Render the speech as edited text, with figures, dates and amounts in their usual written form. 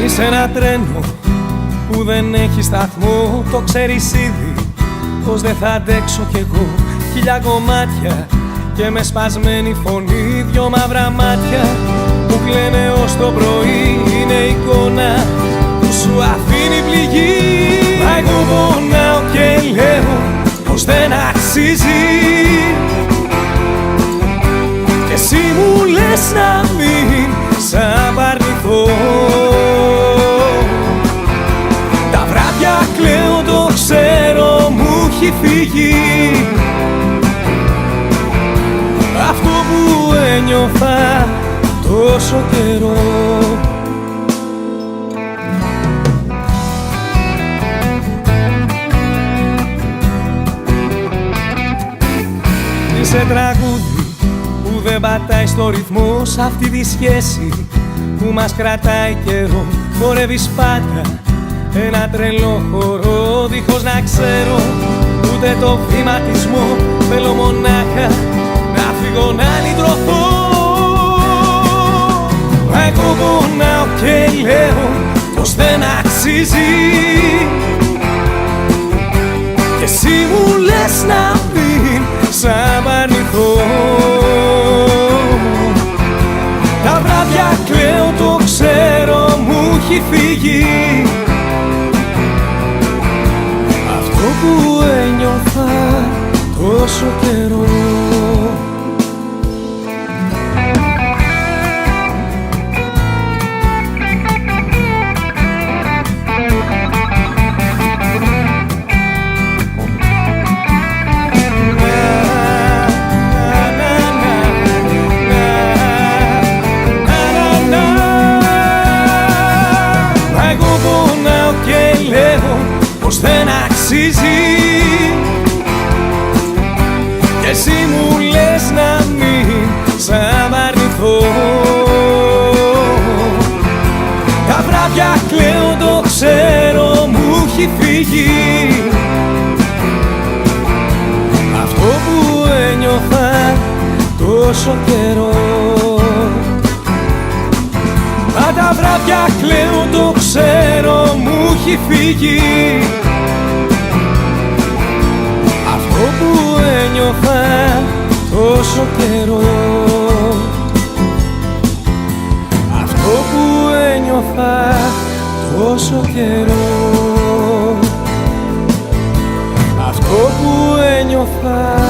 Είσαι ένα τρένο που δεν έχει σταθμό. Το ξέρεις ήδη πως δεν θα αντέξω κι εγώ. Χίλια κομμάτια και με σπασμένη φωνή. Δυο μαύρα μάτια που κλαίνε ως το πρωί. Είναι εικόνα που σου αφήνει πληγή. Μα εγώ πονάω και λέω πως δεν αξίζει. Και εσύ μου λες να μην σ' απαρνηθώ. Τα βράδια κλαίω, το ξέρω, μου έχει φύγει αυτό που ένιωθα τόσο καιρό. Είσαι τραγούδι που δεν πατάει στο ρυθμό. Σ' αυτή τη σχέση που μας κρατάει καιρό χορεύεις πάντα ένα τρελό χορό. Δίχως να ξέρω ούτε το βηματισμό. Θέλω μονάχα να φύγω να λυτρωθώ. Μα εγώ πονάω και λέω πως δεν αξίζει. Και εσύ μου λες να μην σ' απαρνηθώ. Τα βράδια κλαίω, το ξέρω, μου έχει φύγει αυτό που ένιωθα τόσο καιρό. Πως δεν αξίζει. Και εσύ μου λες να μην σ' απαρνηθώ. Τα βράδια κλαίω, το ξέρω, μου έχει φύγει αυτό που ένιωθα τόσο καιρό. Μα τα βράδια κλαίω, το ξέρω, μου έχει φύγει αυτό που ένιωθα τόσο καιρό. Αυτό που ένιωθα τόσο καιρό. Αυτό που ένιωθα